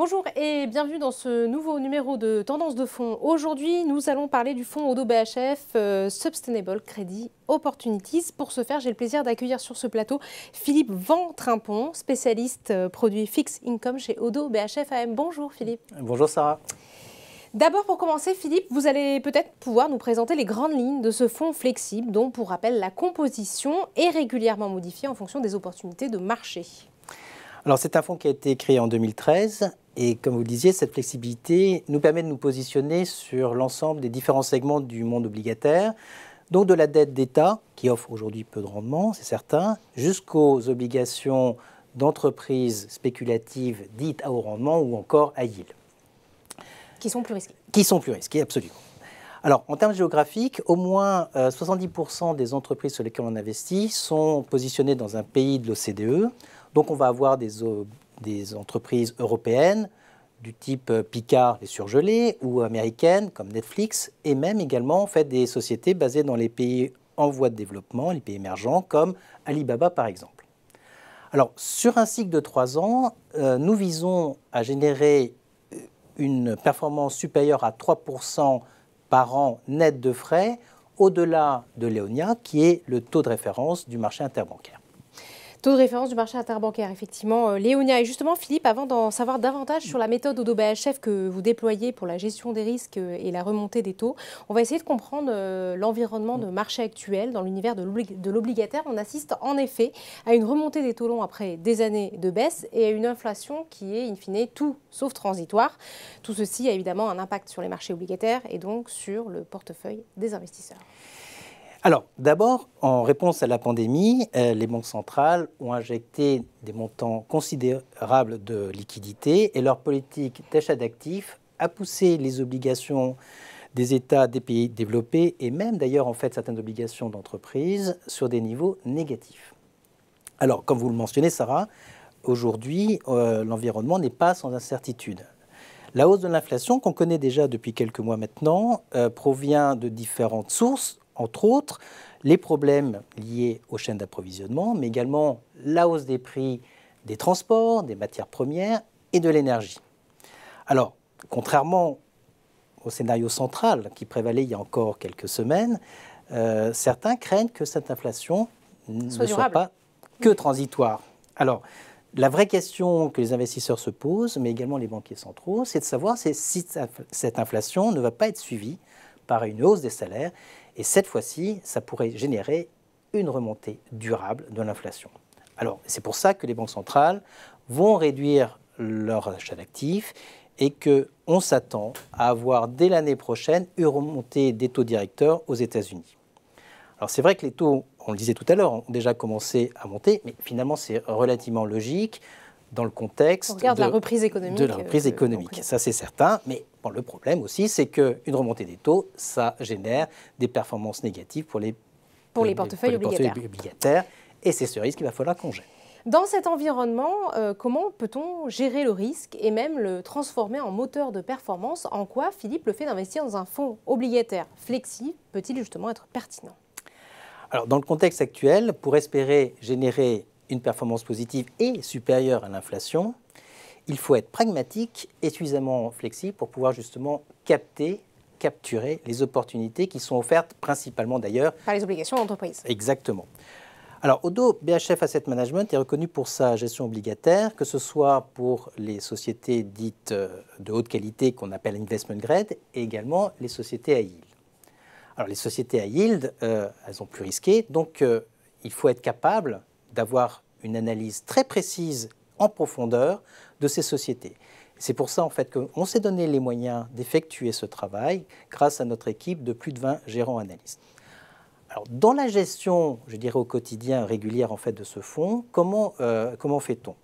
Bonjour et bienvenue dans ce nouveau numéro de Tendance de fonds. Aujourd'hui, nous allons parler du fonds Oddo BHF Sustainable Credit Opportunities. Pour ce faire, j'ai le plaisir d'accueillir sur ce plateau Philippe Van Trimpont, spécialiste produits fixed income chez Oddo BHF AM. Bonjour Philippe. Bonjour Sarah. D'abord, pour commencer, Philippe, vous allez peut-être pouvoir nous présenter les grandes lignes de ce fonds flexible dont, pour rappel, la composition est régulièrement modifiée en fonction des opportunités de marché. Alors, c'est un fonds qui a été créé en 2013 et, comme vous le disiez, cette flexibilité nous permet de nous positionner sur l'ensemble des différents segments du monde obligataire, donc de la dette d'État, qui offre aujourd'hui peu de rendement, c'est certain, jusqu'aux obligations d'entreprises spéculatives dites à haut rendement ou encore à yield. Qui sont plus risqués. Qui sont plus risqués, absolument. Alors, en termes géographiques, au moins 70% des entreprises sur lesquelles on investit sont positionnées dans un pays de l'OCDE. Donc, on va avoir des entreprises européennes du type Picard, les surgelés, ou américaines comme Netflix, et même également en fait, des sociétés basées dans les pays en voie de développement, les pays émergents, comme Alibaba par exemple. Alors, sur un cycle de 3 ans, nous visons à générer une performance supérieure à 3% par an net de frais, au-delà de l'EONIA, qui est le taux de référence du marché interbancaire. Taux de référence du marché interbancaire, effectivement, l'EONIA. Et justement, Philippe, avant d'en savoir davantage sur la méthode Oddo BHF que vous déployez pour la gestion des risques et la remontée des taux, on va essayer de comprendre l'environnement de marché actuel dans l'univers de l'obligataire. On assiste en effet à une remontée des taux longs après des années de baisse et à une inflation qui est in fine tout sauf transitoire. Tout ceci a évidemment un impact sur les marchés obligataires et donc sur le portefeuille des investisseurs. Alors, d'abord, en réponse à la pandémie, les banques centrales ont injecté des montants considérables de liquidités et leur politique d'achat d'actifs a poussé les obligations des États des pays développés et même d'ailleurs en fait certaines obligations d'entreprises sur des niveaux négatifs. Alors, comme vous le mentionnez, Sarah, aujourd'hui, l'environnement n'est pas sans incertitude. La hausse de l'inflation, qu'on connaît déjà depuis quelques mois maintenant, provient de différentes sources. Entre autres, les problèmes liés aux chaînes d'approvisionnement, mais également la hausse des prix des transports, des matières premières et de l'énergie. Alors, contrairement au scénario central qui prévalait il y a encore quelques semaines, certains craignent que cette inflation ne soit pas que transitoire. Alors, la vraie question que les investisseurs se posent, mais également les banquiers centraux, c'est de savoir si cette inflation ne va pas être suivie par une hausse des salaires. Et cette fois-ci, ça pourrait générer une remontée durable de l'inflation. Alors, c'est pour ça que les banques centrales vont réduire leur achat d'actifs et qu'on s'attend à avoir dès l'année prochaine une remontée des taux directeurs aux États-Unis. Alors, c'est vrai que les taux, on le disait tout à l'heure, ont déjà commencé à monter, mais finalement, c'est relativement logique dans le contexte de la reprise économique. De la reprise économique, ça c'est certain. Mais bon, le problème aussi, c'est qu'une remontée des taux, ça génère des performances négatives pour les portefeuilles obligataires. Et c'est ce risque qu'il va falloir qu'on gère. Dans cet environnement, comment peut-on gérer le risque et même le transformer en moteur de performance? En quoi, Philippe, le fait d'investir dans un fonds obligataire flexible peut-il justement être pertinent? Alors, dans le contexte actuel, pour espérer générer une performance positive et supérieure à l'inflation, il faut être pragmatique et suffisamment flexible pour pouvoir justement capturer les opportunités qui sont offertes principalement d'ailleurs par les obligations d'entreprise. Exactement. Alors, Oddo BHF Asset Management est reconnu pour sa gestion obligataire, que ce soit pour les sociétés dites de haute qualité qu'on appelle investment grade et également les sociétés à yield. Alors, les sociétés à yield, elles sont plus risquées, donc il faut être capable d'avoir une analyse très précise en profondeur de ces sociétés. C'est pour ça en fait qu'on s'est donné les moyens d'effectuer ce travail grâce à notre équipe de plus de 20 gérants analystes. Alors, dans la gestion, je dirais au quotidien régulière en fait de ce fonds, comment fait-on?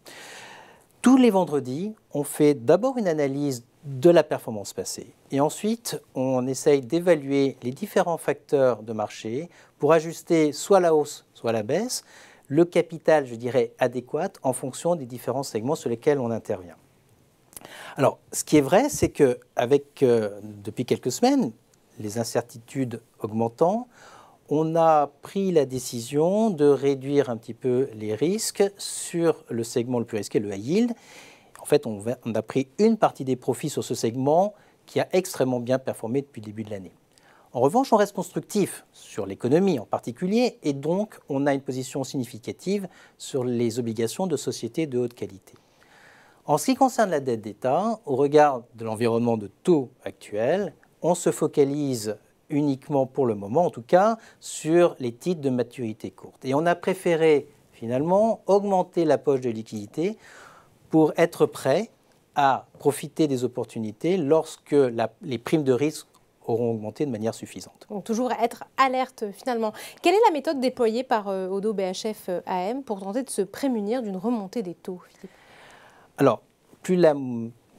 Tous les vendredis, on fait d'abord une analyse de la performance passée et ensuite on essaye d'évaluer les différents facteurs de marché pour ajuster soit la hausse, soit la baisse, le capital, je dirais, adéquat en fonction des différents segments sur lesquels on intervient. Alors, ce qui est vrai, c'est qu'avec, depuis quelques semaines, les incertitudes augmentant, on a pris la décision de réduire un petit peu les risques sur le segment le plus risqué, le high yield. fait, on a pris une partie des profits sur ce segment qui a extrêmement bien performé depuis le début de l'année. En revanche, on reste constructif sur l'économie en particulier, et donc on a une position significative sur les obligations de sociétés de haute qualité. En ce qui concerne la dette d'État, au regard de l'environnement de taux actuel, on se focalise uniquement pour le moment, en tout cas, sur les titres de maturité courte. Et on a préféré finalement augmenter la poche de liquidité pour être prêt à profiter des opportunités lorsque les primes de risque auront augmenté de manière suffisante. Donc toujours être alerte finalement. Quelle est la méthode déployée par ODDO BHF AM pour tenter de se prémunir d'une remontée des taux, Philippe? Alors, plus la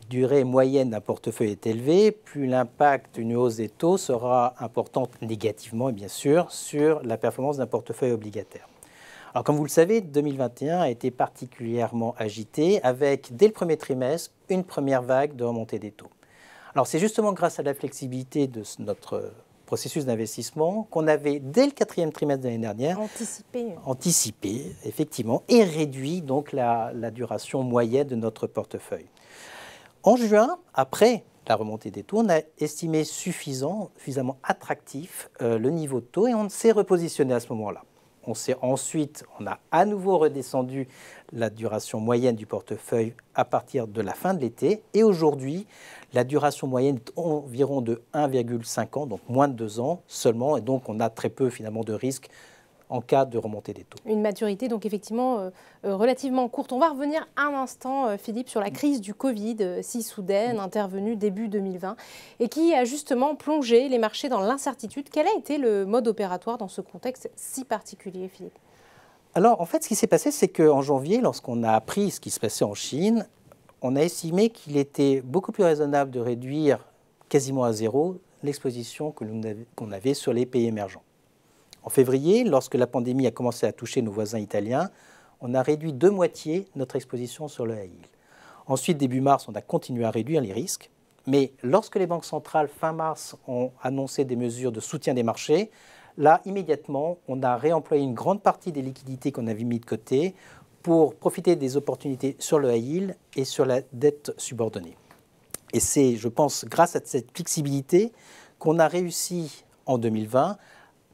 durée moyenne d'un portefeuille est élevée, plus l'impact d'une hausse des taux sera important négativement, bien sûr, sur la performance d'un portefeuille obligataire. Alors, comme vous le savez, 2021 a été particulièrement agité avec, dès le premier trimestre, une première vague de remontée des taux. Alors, c'est justement grâce à la flexibilité de notre processus d'investissement qu'on avait, dès le quatrième trimestre de l'année dernière, anticipé, effectivement, et réduit donc la duration moyenne de notre portefeuille. En juin, après la remontée des taux, on a estimé suffisamment attractif le niveau de taux et on s'est repositionné à ce moment-là. On a à nouveau redescendu la duration moyenne du portefeuille à partir de la fin de l'été. Et aujourd'hui, la duration moyenne est environ de 1,5 ans, donc moins de 2 ans seulement. Et donc, on a très peu finalement de risques en cas de remontée des taux. Une maturité donc effectivement relativement courte. On va revenir un instant, Philippe, sur la crise du Covid, si soudaine, intervenue début 2020, et qui a justement plongé les marchés dans l'incertitude. Quel a été le mode opératoire dans ce contexte si particulier, Philippe? Alors, en fait, ce qui s'est passé, c'est qu'en janvier, lorsqu'on a appris ce qui se passait en Chine, on a estimé qu'il était beaucoup plus raisonnable de réduire quasiment à zéro l'exposition qu'on avait sur les pays émergents. En février, lorsque la pandémie a commencé à toucher nos voisins italiens, on a réduit de moitié notre exposition sur le high yield. Ensuite, début mars, on a continué à réduire les risques. Mais lorsque les banques centrales, fin mars, ont annoncé des mesures de soutien des marchés, là, immédiatement, on a réemployé une grande partie des liquidités qu'on avait mis de côté pour profiter des opportunités sur le high yield et sur la dette subordonnée. Et c'est, je pense, grâce à cette flexibilité qu'on a réussi en 2020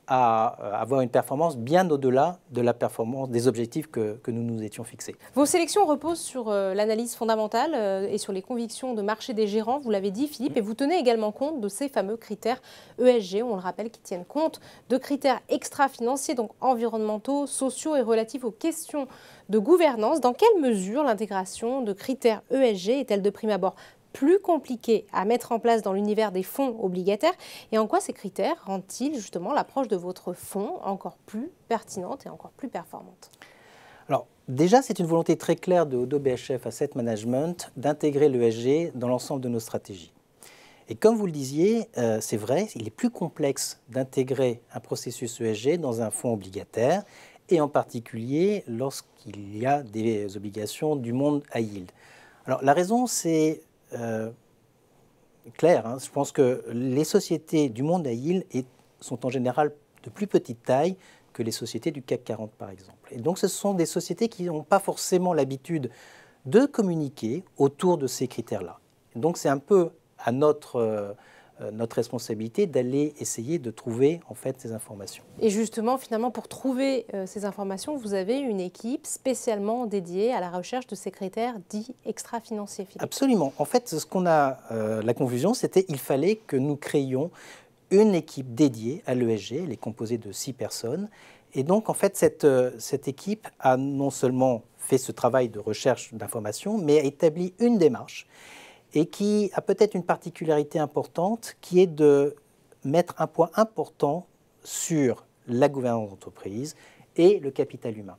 à avoir une performance bien au-delà de la performance des objectifs que nous nous étions fixés. Vos sélections reposent sur l'analyse fondamentale et sur les convictions de marché des gérants, vous l'avez dit Philippe, et vous tenez également compte de ces fameux critères ESG, on le rappelle, qui tiennent compte de critères extra-financiers, donc environnementaux, sociaux et relatifs aux questions de gouvernance. Dans quelle mesure l'intégration de critères ESG est-elle de prime abord plus compliqué à mettre en place dans l'univers des fonds obligataires, et en quoi ces critères rendent-ils justement l'approche de votre fonds encore plus pertinente et encore plus performante? Alors déjà, c'est une volonté très claire de ODDO BHF Asset Management d'intégrer l'ESG dans l'ensemble de nos stratégies. Et comme vous le disiez, c'est vrai, il est plus complexe d'intégrer un processus ESG dans un fonds obligataire, et en particulier lorsqu'il y a des obligations du monde high yield. Alors la raison, c'est clair, hein. Je pense que les sociétés du monde high yield sont en général de plus petite taille que les sociétés du CAC 40 par exemple. Et donc ce sont des sociétés qui n'ont pas forcément l'habitude de communiquer autour de ces critères-là. Donc c'est un peu à notre responsabilité d'aller essayer de trouver en fait ces informations. Et justement, finalement, pour trouver ces informations, vous avez une équipe spécialement dédiée à la recherche de ces critères dits extra-financiers, Philippe. Absolument. En fait, ce qu'on a, la conclusion, c'était qu'il fallait que nous créions une équipe dédiée à l'ESG. Elle est composée de 6 personnes. Et donc, en fait, cette équipe a non seulement fait ce travail de recherche d'informations, mais a établi une démarche et qui a peut-être une particularité importante, qui est de mettre un point important sur la gouvernance d'entreprise et le capital humain.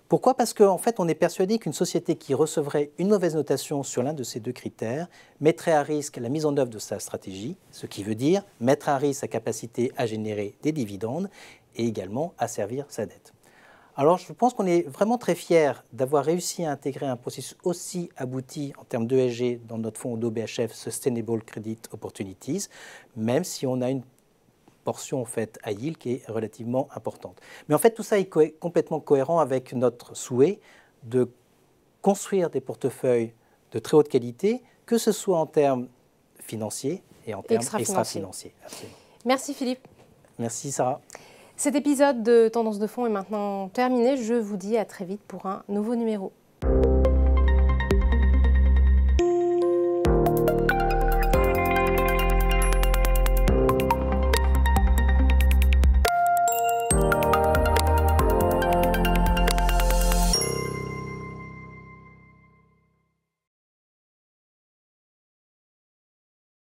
Pourquoi? Parce qu'en fait, on est persuadé qu'une société qui recevrait une mauvaise notation sur l'un de ces 2 critères mettrait à risque la mise en œuvre de sa stratégie, ce qui veut dire mettre à risque sa capacité à générer des dividendes et également à servir sa dette. Alors, je pense qu'on est vraiment très fiers d'avoir réussi à intégrer un processus aussi abouti en termes d'ESG dans notre fonds ODDO BHF Sustainable Credit Opportunities, même si on a une portion en fait high yield qui est relativement importante. Mais en fait, tout ça est complètement cohérent avec notre souhait de construire des portefeuilles de très haute qualité, que ce soit en termes financiers et en termes Extra-financiers. extra-financiers. Absolument. Merci Philippe. Merci Sarah. Cet épisode de Tendance de fond est maintenant terminé. Je vous dis à très vite pour un nouveau numéro.